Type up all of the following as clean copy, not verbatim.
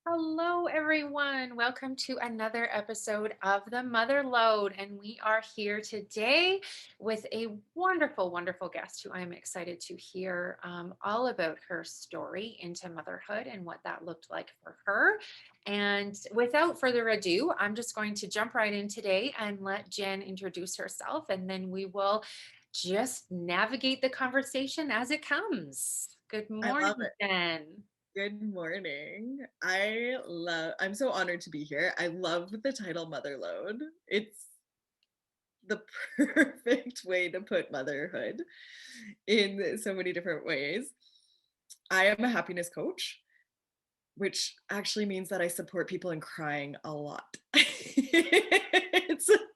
Hello, everyone. Welcome to another episode of the Motherload. And we are here today with a wonderful, wonderful guest who I'm excited to hear all about her story into motherhood and what that looked like for her. And without further ado, I'm just going to jump right in today and let Jen introduce herself, and then we will just navigate the conversation as it comes. Good I love morning, it. Jen. Good morning. I'm so honored to be here. I love the title Motherload. It's the perfect way to put motherhood in so many different ways. I am a happiness coach, which actually means that I support people in crying a lot.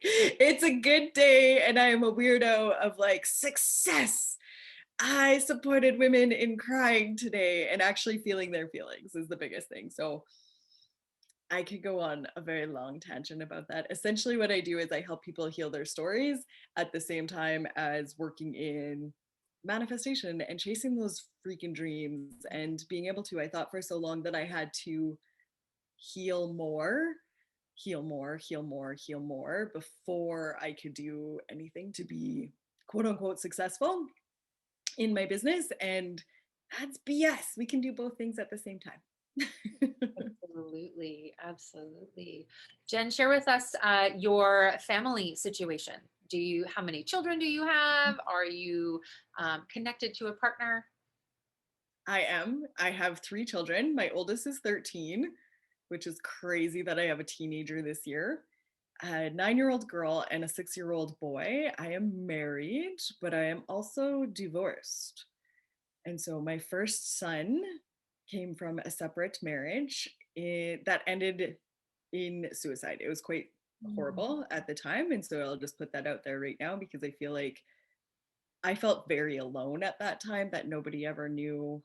It's a good day, and I am a weirdo of like success. I supported women in crying today and actually feeling their feelings is the biggest thing. So I could go on a very long tangent about that. Essentially, what I do is I help people heal their stories at the same time as working in manifestation and chasing those freaking dreams and being able to. I thought for so long that I had to heal more, heal more, heal more, heal more before I could do anything to be quote unquote successful in my business, and that's BS. We can do both things at the same time. Absolutely, absolutely. Jen, share with us your family situation. How many children do you have? Are you connected to a partner? I am. I have 3 children. My oldest is 13, which is crazy that I have a teenager this year. A 9-year-old girl and a 6-year-old boy. I am married, but I am also divorced. And so my first son came from a separate marriage that ended in suicide. It was quite Mm. horrible at the time. And so I'll just put that out there right now because I feel like I felt very alone at that time, that nobody ever knew.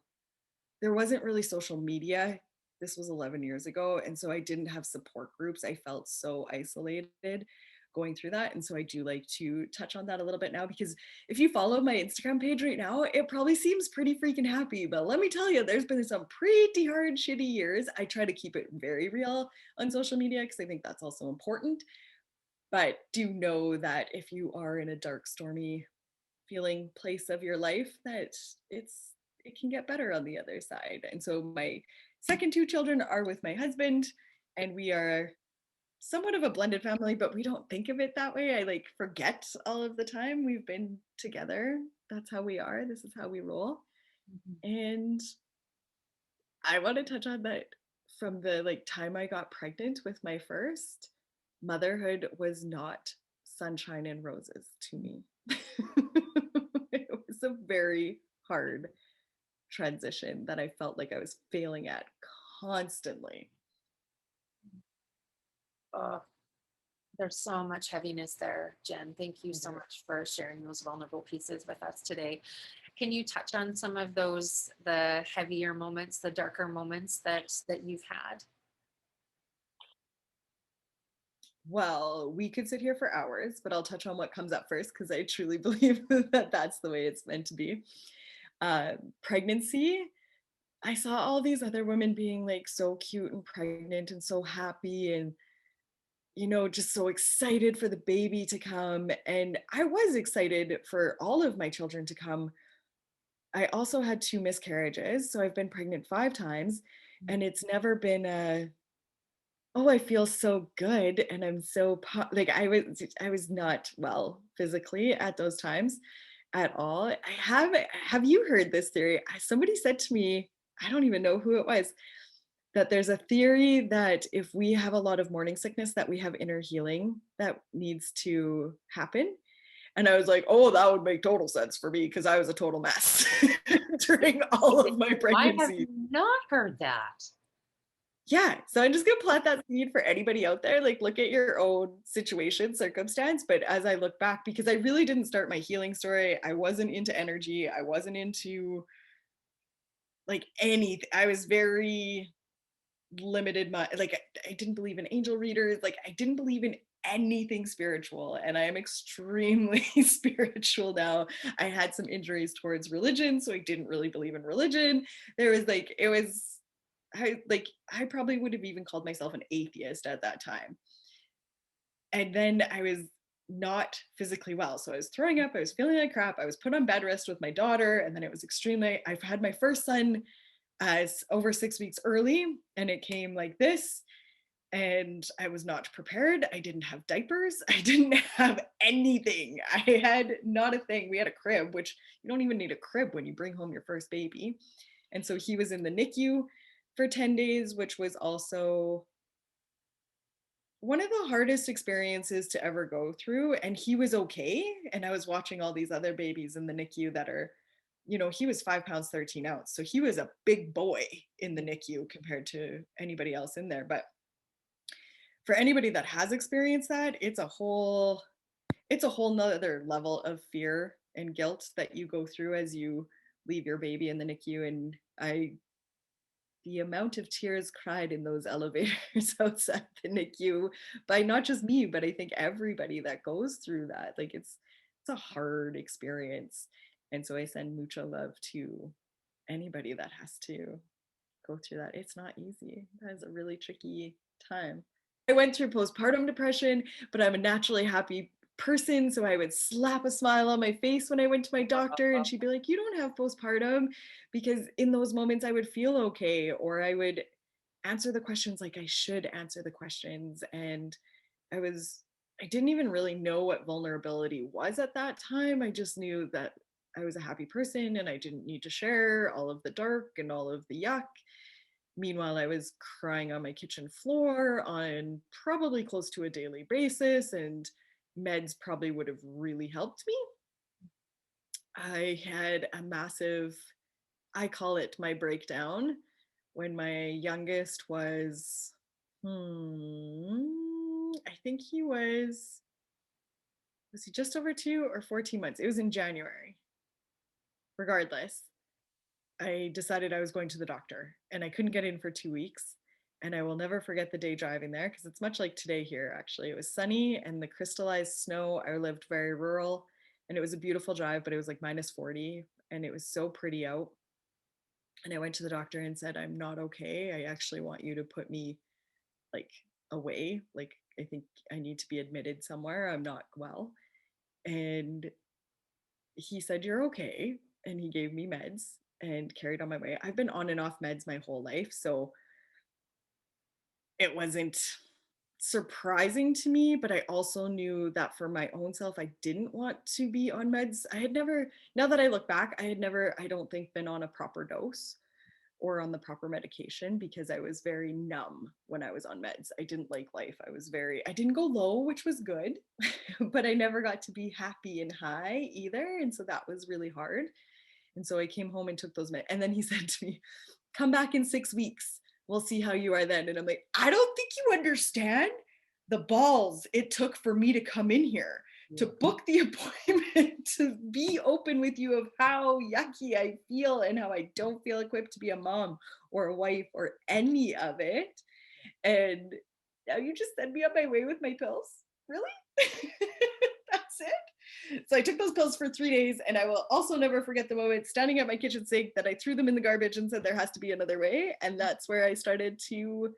There wasn't really social media. This was 11 years ago. And so I didn't have support groups. I felt so isolated going through that. And so I do like to touch on that a little bit now because if you follow my Instagram page right now, it probably seems pretty freaking happy. But let me tell you, there's been some pretty hard, shitty years. I try to keep it very real on social media because I think that's also important. But do know that if you are in a dark, stormy feeling place of your life, that it can get better on the other side. And so my second 2 children are with my husband, and we are somewhat of a blended family, but we don't think of it that way. I like forget all of the time we've been together. That's how we are. This is how we roll. Mhm. And I want to touch on that from the like time I got pregnant with my first, motherhood was not sunshine and roses to me. It was a very hard transition that I felt like I was failing at constantly. Oh, there's so much heaviness there, Jen. Thank you so Mhm. much for sharing those vulnerable pieces with us today. Can you touch on some of those, the heavier moments, the darker moments that you've had? Well, we could sit here for hours, but I'll touch on what comes up first because I truly believe that that's the way it's meant to be. Pregnancy, I saw all these other women being like so cute and pregnant and so happy and just so excited for the baby to come. And I was excited for all of my children to come. I also had 2 miscarriages, so I've been pregnant 5 times, and it's never been a, oh, I feel so good and I'm so like I was not well physically at those times at all. Have you heard this theory? Somebody said to me, I don't even know who it was, that there's a theory that if we have a lot of morning sickness, that we have inner healing that needs to happen. And I was like, oh, that would make total sense for me because I was a total mess during all of my I have pregnancy. not heard that. Yeah, so I'm just gonna plant that seed for anybody out there. Like, look at your own situation, circumstance. But as I look back, because I really didn't start my healing story, I wasn't into energy, I wasn't into like anything. I was very limited. I didn't believe in angel readers. Like, I didn't believe in anything spiritual, and I am extremely spiritual now. I had some injuries towards religion, so I didn't really believe in religion. There was like, it was I probably would have even called myself an atheist at that time. And then I was not physically well. So I was throwing up, I was feeling like crap. I was put on bed rest with my daughter, and then it was extremely I've had my first son as over 6 weeks early, and it came like this, and I was not prepared. I didn't have diapers. I didn't have anything. I had not a thing. We had a crib, which you don't even need a crib when you bring home your first baby. And so he was in the NICU for 10 days, which was also one of the hardest experiences to ever go through. And he was okay. And I was watching all these other babies in the NICU that are, he was 5 pounds, 13 ounce. So he was a big boy in the NICU compared to anybody else in there. But for anybody that has experienced that, it's a whole nother level of fear and guilt that you go through as you leave your baby in the NICU. And the amount of tears cried in those elevators outside the NICU by not just me, but I think everybody that goes through that. Like it's a hard experience. And so I send mucha love to anybody that has to go through that. It's not easy. That is a really tricky time. I went through postpartum depression, but I'm a naturally happy person. So I would slap a smile on my face when I went to my doctor, and she'd be like, "You don't have postpartum." Because in those moments, I would feel okay, or I would answer the questions like I should answer the questions. And I was, I didn't even really know what vulnerability was at that time. I just knew that I was a happy person and I didn't need to share all of the dark and all of the yuck. Meanwhile, I was crying on my kitchen floor on probably close to a daily basis, and meds probably would have really helped me. I had a massive, I call it my breakdown, when my youngest was, I think was he just over 2 or 14 months? It was in January. Regardless, I decided I was going to the doctor, and I couldn't get in for 2 weeks. And I will never forget the day driving there, because it's much like today here, actually. It was sunny and the crystallized snow. I lived very rural, and it was a beautiful drive, but it was like minus 40 and it was so pretty out. And I went to the doctor and said, "I'm not okay. I actually want you to put me like away. Like, I think I need to be admitted somewhere. I'm not well." And he said, "You're okay." And he gave me meds and carried on my way. I've been on and off meds my whole life, so it wasn't surprising to me, but I also knew that for my own self, I didn't want to be on meds. I had never, now that I look back, I had never, I don't think, been on a proper dose or on the proper medication, because I was very numb when I was on meds. I didn't like life. I didn't go low, which was good, but I never got to be happy and high either. And so that was really hard. And so I came home and took those meds. And then he said to me, "Come back in 6 weeks. We'll see how you are then." And I'm like, "I don't think you understand the balls it took for me to come in here, to book the appointment, to be open with you of how yucky I feel and how I don't feel equipped to be a mom or a wife or any of it. And now you just send me on my way with my pills? Really?" That's it. So I took those pills for 3 days, and I will also never forget the moment standing at my kitchen sink that I threw them in the garbage and said, "There has to be another way." And that's where I started to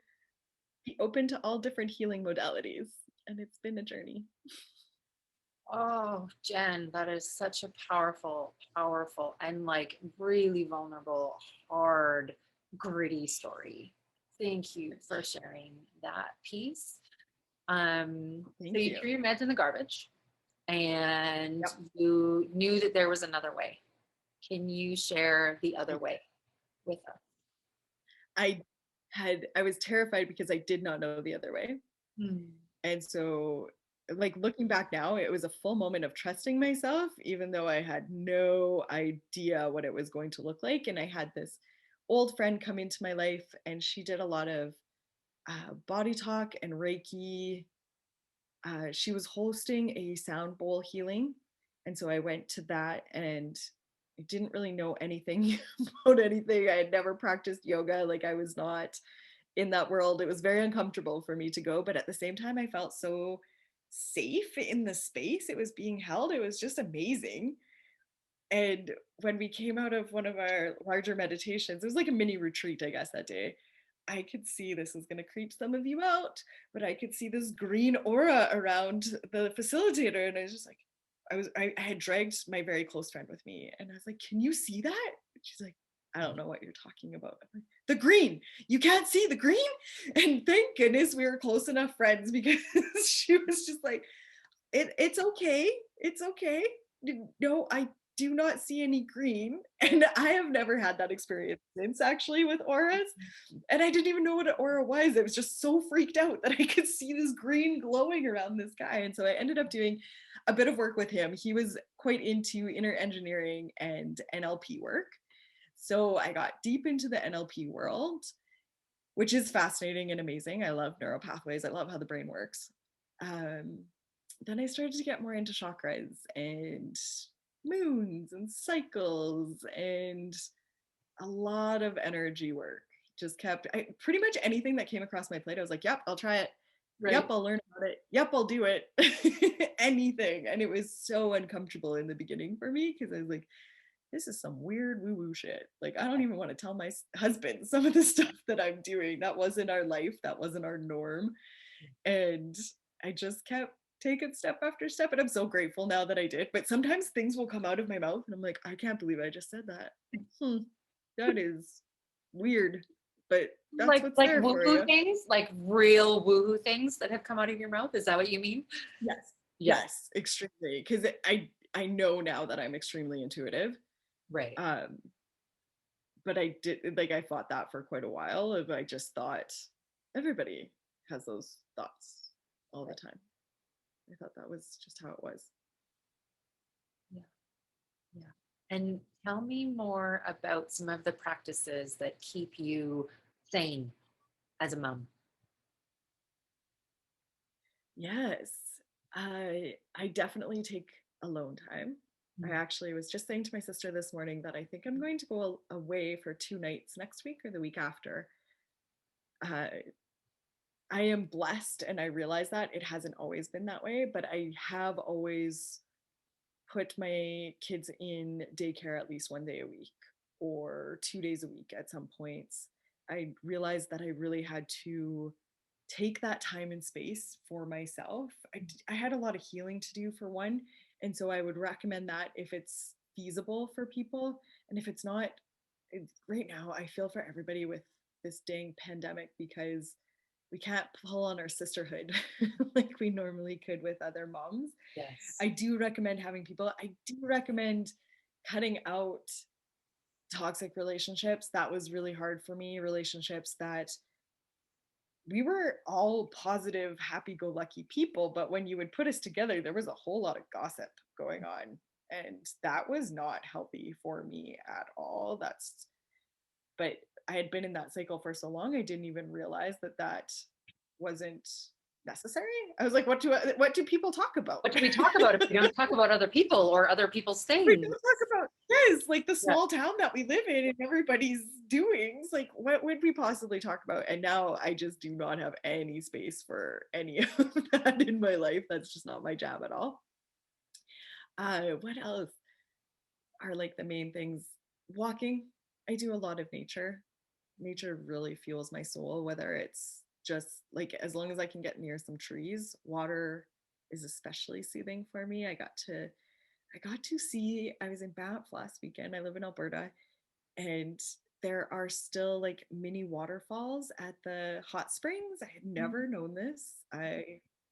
be open to all different healing modalities. And it's been a journey. Oh, Jen, that is such a powerful, powerful, and like really vulnerable, hard, gritty story. Thank you for sharing that piece. So Thank you you. threw your meds in the garbage and Yep. you knew that there was another way. Can you share the I other did. way with us? I was terrified because I did not know the other way. Hmm. And so, like, looking back now, it was a full moment of trusting myself, even though I had no idea what it was going to look like. And I had this old friend come into my life, and she did a lot of body talk and Reiki. She was hosting a sound bowl healing. And so I went to that, and I didn't really know anything about anything. I had never practiced yoga. Like, I was not in that world. It was very uncomfortable for me to go, but at the same time, I felt so safe in the space it was being held. It was just amazing. And when we came out of one of our larger meditations, it was like a mini retreat, I guess, that day. I could see, this is going to creep some of you out, but I could see this green aura around the facilitator. And I was just like, I had dragged my very close friend with me, and I was like, can you see that? And she's like, I don't know what you're talking about. I'm like, the green, you can't see the green? And thank goodness we were close enough friends, because she was just like, it's okay. It's okay. No, I do not see any green. And I have never had that experience since, actually, with auras. And I didn't even know what an aura was. I was just so freaked out that I could see this green glowing around this guy. And so I ended up doing a bit of work with him. He was quite into inner engineering and NLP work. So I got deep into the NLP world, which is fascinating and amazing. I love neural pathways. I love how the brain works. Um, then I started to get more into chakras and moons and cycles and a lot of energy work. Just kept, pretty much anything that came across my plate, I was like, yep, I'll try it. Yep, Right. I'll learn about it. Yep, I'll do it. Anything. And it was so uncomfortable in the beginning for me, because I was like, this is some weird woo woo shit. Like, I don't even want to tell my husband some of the stuff that I'm doing. That wasn't our life, that wasn't our norm. And I just kept taking step after step. And I'm so grateful now that I did. But sometimes things will come out of my mouth and I'm like, I can't believe I just said that. That is weird. But that's what's Like there for woohoo you. things, like real woohoo things that have come out of your mouth. Is that what you mean? Yes. Yeah. Yes, extremely. Because I know now that I'm extremely intuitive. Right. Um, but I did, like, I fought that for quite a while. Of, I just thought everybody has those thoughts all the Right. time. I thought that was just how it was. Yeah. Yeah. And tell me more about some of the practices that keep you sane as a mom. Yes. I definitely take alone time. I Mm. actually was just saying to my sister this morning that I think I'm going to go away for 2 nights next week or the week after. Uh, I am blessed, and I realize that it hasn't always been that way, but I have always put my kids in daycare at least 1 day a week or 2 days a week at some points. I realized that I really had to take that time and space for myself. I had a lot of healing to do, for one. And so I would recommend that if it's feasible for people. And if it's not, right now, I feel for everybody with this dang pandemic, because we can't pull on our sisterhood like we normally could with other moms. Yes. I do recommend having people. I do recommend cutting out toxic relationships. That was really hard for me. Relationships that we were all positive, happy go lucky people, but when you would put us together, there was a whole lot of gossip going on. And that was not healthy for me at all. But I had been in that cycle for so long, I didn't even realize that that wasn't necessary. I was like, what do people talk about? What do we talk about if we don't talk about other people or other people's We things? don't talk about, yes, like the Yeah. small town that we live in and everybody's doings. Like, what would we possibly talk about? And now I just do not have any space for any of that in my life. That's just not my jam at all. What else are like the main things? Walking. I do a lot of nature. Nature really fuels my soul, whether it's just like, as long as I can get near some trees. Water is especially soothing for me. I got to see, I was in Banff last weekend. I live in Alberta, and there are still like mini waterfalls at the hot springs. I had never known this. I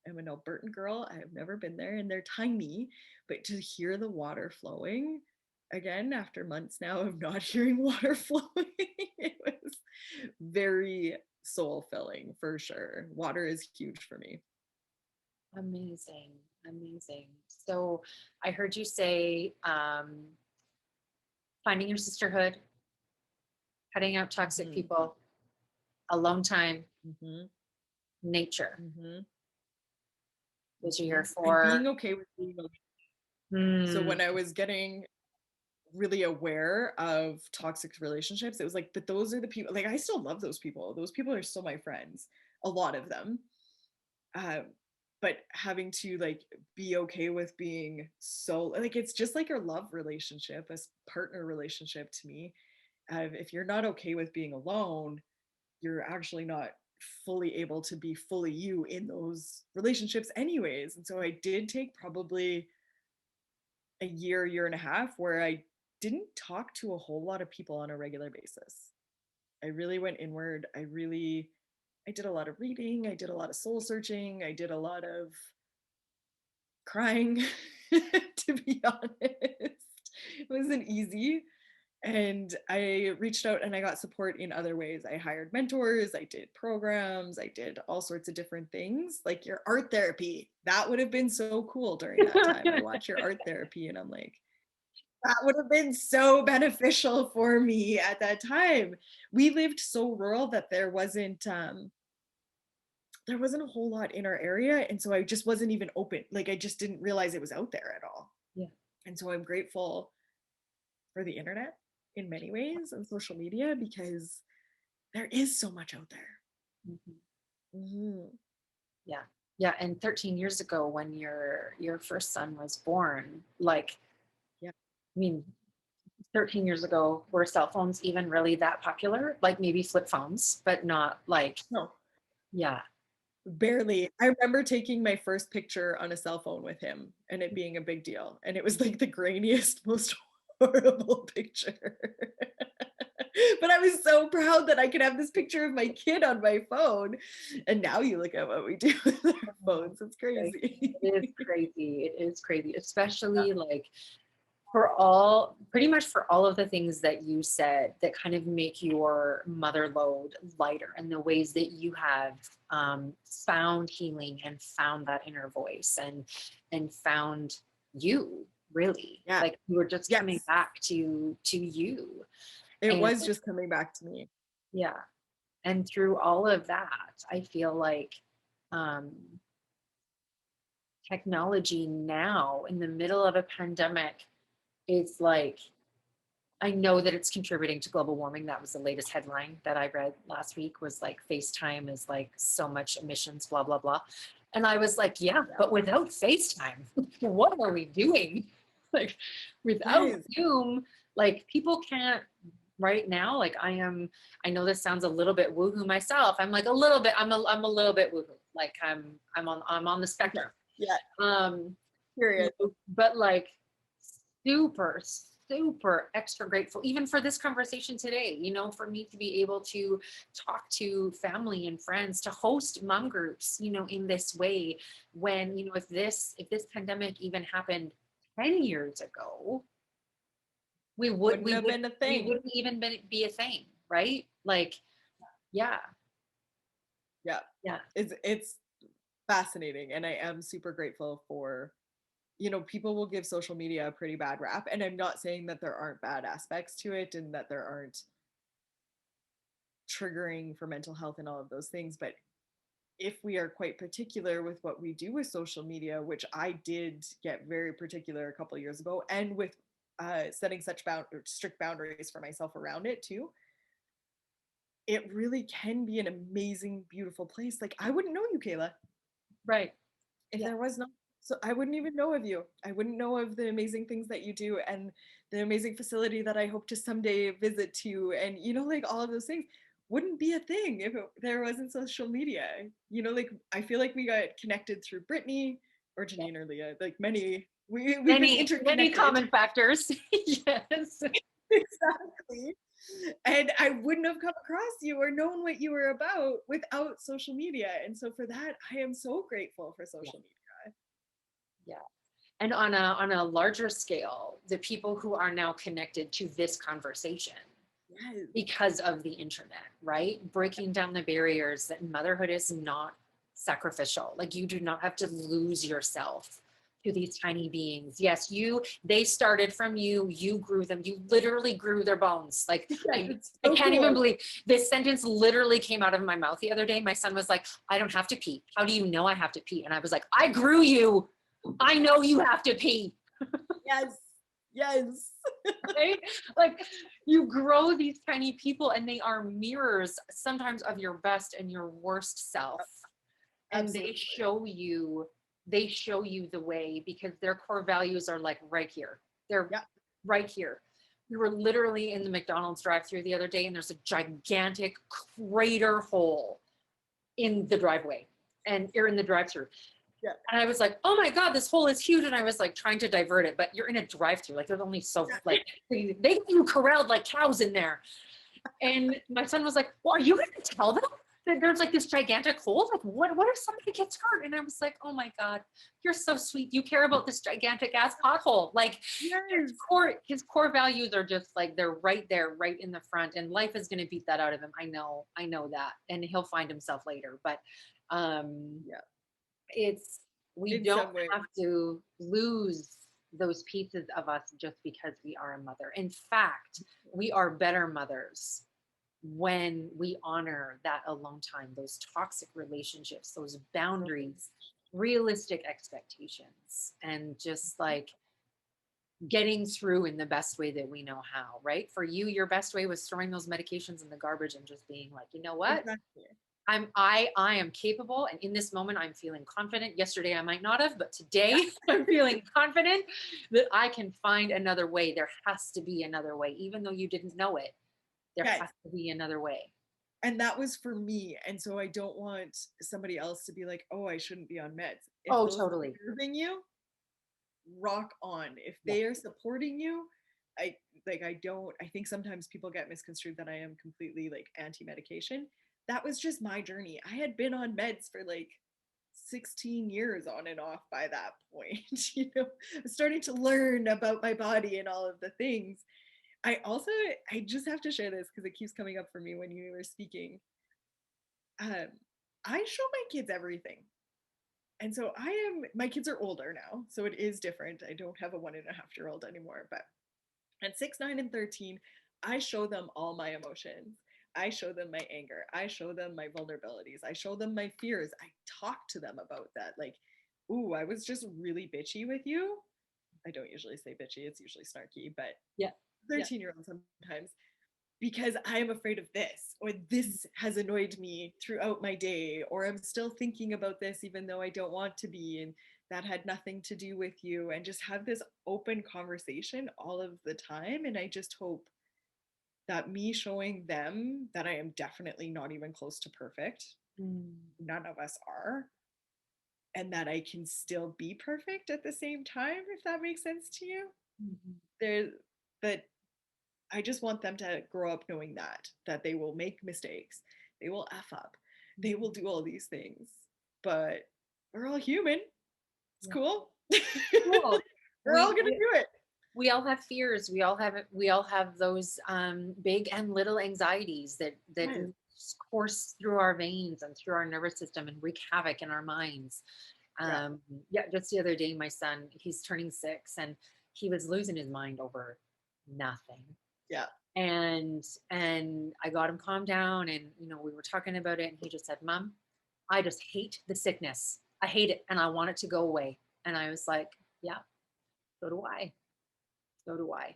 am an Albertan girl. I have never been there, and they're tiny, but to hear the water flowing again after months now of not hearing water flowing, it was very soul filling for sure. Water is huge for me. Amazing. Amazing. So I heard you say finding your sisterhood, cutting out toxic Mm-hmm. people, alone time, Mm-hmm. nature. Mm-hmm. Those are Mm-hmm. your And four. being okay with being okay. So Hmm. when I was getting really aware of toxic relationships, it was like, but those are the people, like, I still love those people. Those people are still my friends, a lot of them. Uh, but having to like be okay with being so, like, it's just like a love relationship, a partner relationship to me. If you're not okay with being alone, you're actually not fully able to be fully you in those relationships anyways. And so I did take probably a year and a half where I didn't talk to a whole lot of people on a regular basis. I really went inward. I did a lot of reading, I did a lot of soul searching, I did a lot of crying, to be honest. It wasn't easy. And I reached out and I got support in other ways. I hired mentors, I did programs, I did all sorts of different things, like your art therapy. That would have been so cool during that time. I watch your art therapy and I'm like, that would have been so beneficial for me at that time. We lived so rural that there wasn't a whole lot in our area, and so I just wasn't even open. Like I just didn't realize it was out there at all. Yeah. And so I'm grateful for the internet in many ways and social media because there is so much out there. Mhm. Mm-hmm. Yeah. Yeah. And 13 years ago when your first son was born, like, Yeah. I mean, 13 years ago, were cell phones even really that popular? Like maybe flip phones, but not like, No, yeah. barely. I remember taking my first picture on a cell phone with him and it being a big deal. And it was like the grainiest, most horrible picture. But I was so proud that I could have this picture of my kid on my phone. And now you look at what we do with our phones. It's Right. crazy. It is crazy. It is crazy, especially like for all, pretty much for all of the things that you said that kind of make your mother load lighter and the ways that you have found healing and found that inner voice and found you really Yeah. like you were just coming Yes. back to you. It And was just coming back to me. yeah, and through all of that I feel like um technology now in the middle of a pandemic is like, I know that it's contributing to global warming. That was the latest headline that I read last week was like FaceTime is like so much emissions, blah, blah, blah. And I was like, yeah, but without FaceTime, what are we doing? Like without Yes. Zoom, like people can't right now. Like I know this sounds a little bit woohoo myself. I'm like a little bit, I'm a little bit woohoo. Like I'm on the Okay. spectrum. Yeah. Um, Period. but like super super extra grateful even for this conversation today, for me to be able to talk to family and friends, to host mom groups, in this way, when if this pandemic even happened 10 years ago, we would Wouldn't we have would been a we thing. wouldn't even be a thing, right? Like, yeah. Yeah. Yeah. It's fascinating. And I am super grateful for, people will give social media a pretty bad rap. And I'm not saying that there aren't bad aspects to it and that there aren't triggering for mental health and all of those things. But if we are quite particular with what we do with social media, which I did get very particular a couple of years ago, and with setting such strict boundaries for myself around it too, it really can be an amazing, beautiful place. Like I wouldn't know you, Kayla, Right. if Yeah. there was no, so I wouldn't even know of you. I wouldn't know of the amazing things that you do and the amazing facility that I hope to someday visit to, and like all of those things wouldn't be a thing if there wasn't social media. Like I feel like we got connected through Brittany or Yeah. Janine or Leah, like we've been Many interconnected. common factors. Yes. Exactly. And I wouldn't have come across you or known what you were about without social media. And so for that, I am so grateful for Yeah. social media. Yeah. And on a larger scale, the people who are now connected to this conversation Yes. because of the internet, right? Breaking down the barriers that motherhood is not sacrificial. Like you do not have to lose yourself to these tiny beings. Yes, they started from you, you grew them, you literally grew their bones. Like Yes, I, it's I so can't even cool. believe this sentence literally came out of my mouth the other day. My son was like, I don't have to pee. How do you know I have to pee? And I was like, I grew you. I know you have to pee. Yes. Yes. Right? Like you grow these tiny people and they are mirrors sometimes of your best and your worst self. And Absolutely. they show you the way because their core values are like right here. They're Yeah. right here. We were literally in the McDonald's drive-through the other day, and there's a gigantic crater hole in the driveway and you're in the drive-through. Yeah. And I was like, oh my God, this hole is huge. And I was like trying to divert it, but you're in a drive-through. Like there's only so like they get you corralled like cows in there. And my son was like, well, are you going to tell them that there's like this gigantic hole? Like, what if somebody gets hurt? And I was like, oh my God, you're so sweet. You care about this gigantic ass pothole. Like Yes. his core values are just like, they're right there, right in the front. And life is going to beat that out of him. I know that. And he'll find himself later. But Yeah. it's, we In don't some ways. have to lose those pieces of us just because we are a mother. In fact, we are better mothers when we honor that alone time, those toxic relationships, those boundaries, realistic expectations, and just like getting through in the best way that we know how, right? For you, your best way was throwing those medications in the garbage and just being like, you know what? Exactly. I am capable, and in this moment I'm feeling confident. Yesterday I might not have, but today I'm feeling confident that I can find another way. There has to be another way, even though you didn't know it. There Yes. has to be another way. And that was for me. And so I don't want somebody else to be like, oh, I shouldn't be on meds. If Oh, those are totally. serving you, rock on. If Yeah. they are supporting you, I I think sometimes people get misconstrued that I am completely like anti-medication. That was just my journey. I had been on meds for like 16 years on and off by that point. Starting to learn about my body and all of the things. I just have to share this because it keeps coming up for me when you were speaking. um, I show my kids everything. And so my kids are older now, so it is different. I don't have a 1.5-year old anymore, but at 6, 9, and 13, I show them all my emotions. I show them my anger. I show them my vulnerabilities. I show them my fears. I talk to them about that. Like, ooh, I was just really bitchy with you. I don't usually say bitchy, it's usually snarky, but Yeah. 13-year-old sometimes, because I am afraid of this, or this has annoyed me throughout my day, or I'm still thinking about this even though I don't want to be, and that had nothing to do with you, and just have this open conversation all of the time. And I just hope that me showing them that I am definitely not even close to perfect, Mm. none of us are, and that I can still be perfect at the same time, if that makes sense to you. Mhm. There, that I just want them to grow up knowing that they will make mistakes, they will F up, they will do all these things, but we're all human. It's Yeah. cool. Cool. We're all We, gonna we do it. we all have fears. We all have those big and little anxieties that Yes. course through our veins and through our nervous system and wreak havoc in our minds. Yeah. Yeah, just the other day, my son, he's turning 6, and he was losing his mind over nothing. Yeah. And I got him calmed down, and we were talking about it, and he just said, Mom, I just hate the sickness. I hate it, and I want it to go away. And I was like, yeah, so do I. So do I.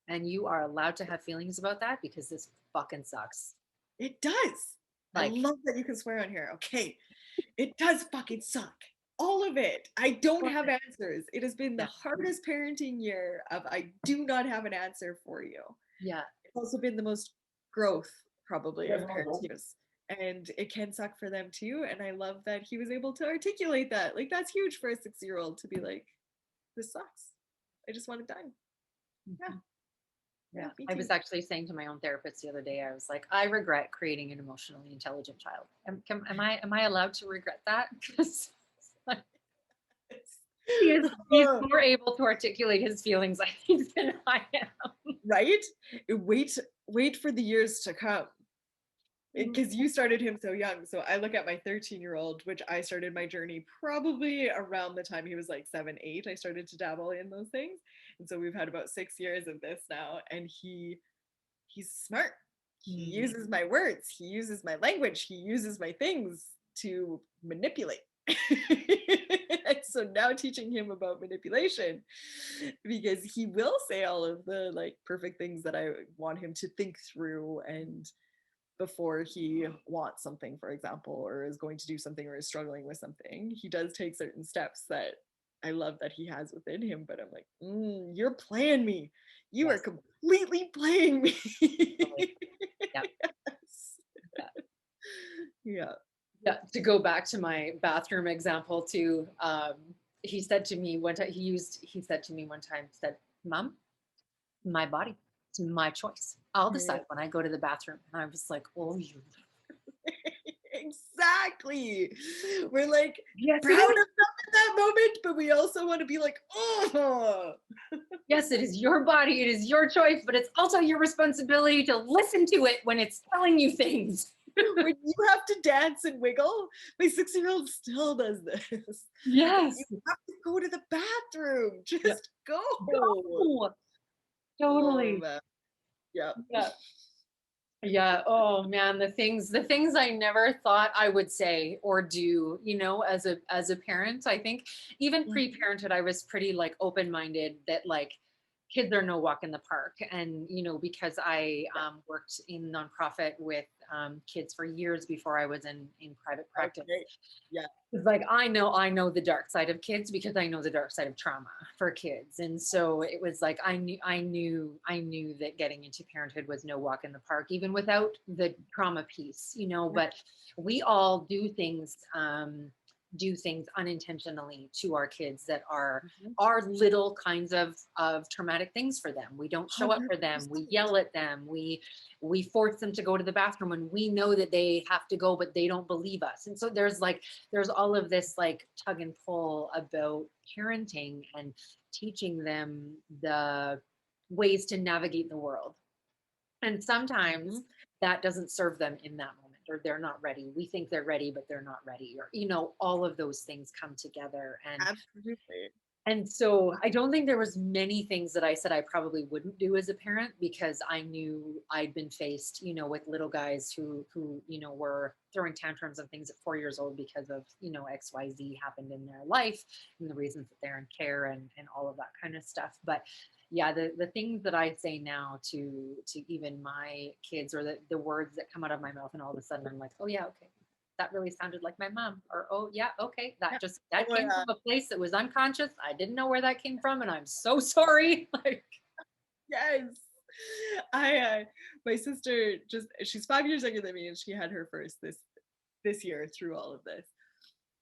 And you are allowed to have feelings about that because this fucking sucks. It does. I Like, love that you can swear on here. Okay. It does fucking suck. All of it. I don't have answers. It has been the yeah, hardest parenting year of I do not have an answer for you. yeah, It's also been the most growth probably of parents years. And it can suck for them too. And I love that he was able to articulate that. Like that's huge for a 6-year-old to be like, this sucks. I just want it done. Yeah. Yeah, yeah. me I too. was actually saying to my own therapist the other day, I was like, I regret creating an emotionally intelligent child. Am I allowed to regret that? Because he's Oh, more able to articulate his feelings, I think, than I am. right? Wait for the years to come. Because you started him so young. So I look at my 13-year-old, which I started my journey probably around the time he was like 7, 8. I started to dabble in those things. And so we've had about 6 years of this now. And he's smart. He Mm. uses my words, he uses my language, he uses my things to manipulate. And so now teaching him about manipulation, because he will say all of the like perfect things that I want him to think through, and before he wants something, for example, or is going to do something, or is struggling with something, he does take certain steps that I love that he has within him. But I'm like, you're playing me. You are Yes. completely playing me. Totally. Yeah. Yes. Yeah. Yeah. Yeah, to go back to my bathroom example too, he said to me one time, he said to me one time, said, "Mom, my body, it's my choice. I'll Yeah. decide when I go to the bathroom." And I was like, "Oh, you." Exactly. We're like Yes, it proud of is. them in that moment, but we also want to be like, oh, Yes, it is your body. It is your choice, but it's also your responsibility to listen to it when it's telling you things. when you have to dance and wiggle, my 6-year-old still does this. Like, you Yes. have to go to the bathroom. Yeah. Just go. Go. Oh Totally. man. Yeah. Yeah. Yeah. Oh man, the things I never thought I would say or do, as a parent. I think even Mhm. pre-parenthood, I was pretty like open-minded that like kids are no walk in the park. And because I Yeah. worked in nonprofit with kids for years before I was in private practice. Okay. Yeah. It's like I know the dark side of kids because I know the dark side of trauma for kids. And so it was like I knew that getting into parenthood was no walk in the park, even without the trauma piece, Yeah. but we all do things unintentionally to our kids that are Mhm. little kinds of traumatic things for them. We don't show up for them. We 100%. yell at them. We force them to go to the bathroom when we know that they have to go, but they don't believe us. And so there's all of this like tug and pull about parenting and teaching them the ways to navigate the world. And sometimes Mhm. that doesn't serve them in that moment, or they're not ready. We think they're ready, but they're not ready, or all of those things come together. Absolutely. And so I don't think there was many things that I said I probably wouldn't do as a parent, because I knew I'd been faced, with little guys who were throwing tantrums and things at 4 years old because of, XYZ happened in their life and the reasons that they're in care and all of that kind of stuff. But yeah, the things that I say now to even my kids, or the words that come out of my mouth, and all of a sudden I'm like, oh yeah, okay, that really sounded like my mom. Or oh yeah, okay, Yeah. that Oh came yeah. from a place that was unconscious. I didn't know where that came from, and I'm so sorry. Like, Yes. I my sister, just she's 5 years younger than me, and she had her first this year through all of this.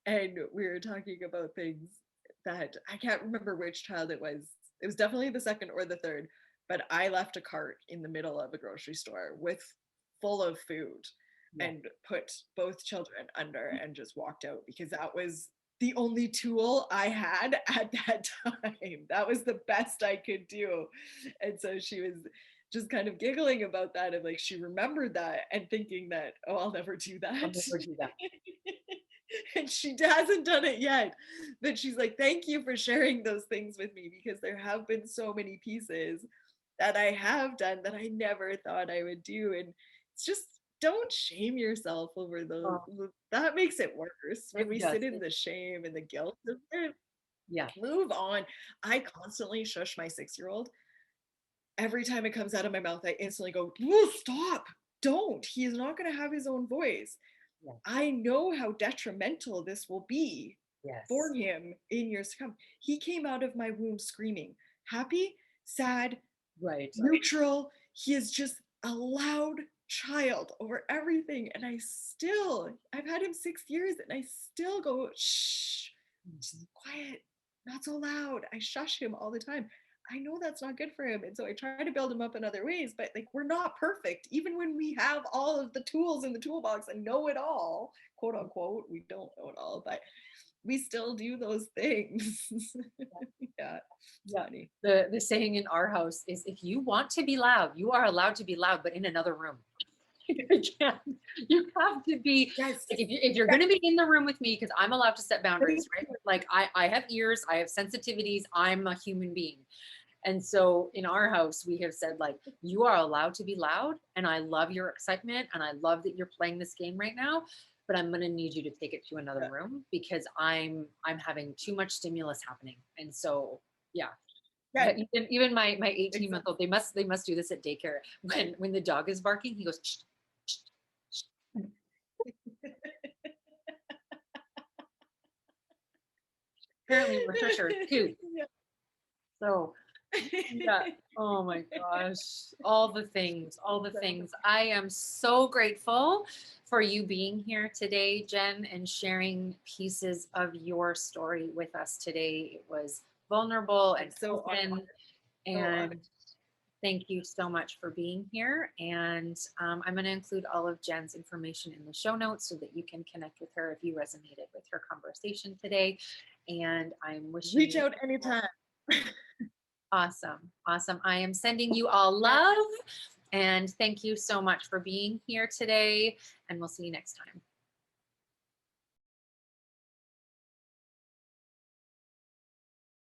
And we were talking about things that I can't remember which child it was. It was definitely the second or the third, but I left a cart in the middle of a grocery store with full of food yeah. and put both children under and just walked out because that was the only tool I had at that time. That was the best I could do. And so she was just kind of giggling about that, and like she remembered that and thinking that, oh, I'll never do I'll that. never do that. And she hasn't done it yet, but she's like, thank you for sharing those things with me, because there have been so many pieces that I have done that I never thought I would do. And it's just, don't shame yourself over those. Oh, That makes it worse when it we does. sit in the shame and the guilt of it. Yeah. Move on. I constantly shush my 6-year-old. Every time it comes out of my mouth, I instantly go, "Whoa, stop, don't. He is not going to have his own voice. Yeah. I know how detrimental this will be for Yes. him in years to come." He came out of my womb screaming, happy, sad, Right. neutral. He is just a loud child over everything. And I've had him 6 years, and I still go, shh, just quiet, not so loud. I shush him all the time. I know that's not good for him. And so I try to build him up in other ways, but like, we're not perfect. Even when we have all of the tools in the toolbox and know it all, quote unquote, we don't know it all, but we still do those things. Yeah, it's Yeah. funny. The saying in our house is, if you want to be loud, you are allowed to be loud, but in another room. You can't. You have to be Yes. like, if you're going to be in the room with me, because I'm allowed to set boundaries, right? Like I have ears, I have sensitivities, I'm a human being. And so in our house, we have said, like, you are allowed to be loud, and I love your excitement, and I love that you're playing this game right now, but I'm going to need you to take it to another Yeah. room because I'm having too much stimulus happening. And so yeah. Yeah, Even my 18-month exactly. old, they must do this at daycare. When the dog is barking, he goes, "Shh, shh, shh." Apparently Marisha too. Yeah. So Yeah. Oh my gosh. All the things, all the things. I am so grateful for you being here today, Jen, and sharing pieces of your story with us today. It was vulnerable and It's so honest, open, so honest. and thank you so much for being here. And I'm going to include all of Jen's information in the show notes so that you can connect with her if you resonated with her conversation today. And I'm wishing Reach you out anytime. awesome. Awesome. I am sending you all love and thank you so much for being here today. And we'll see you next time.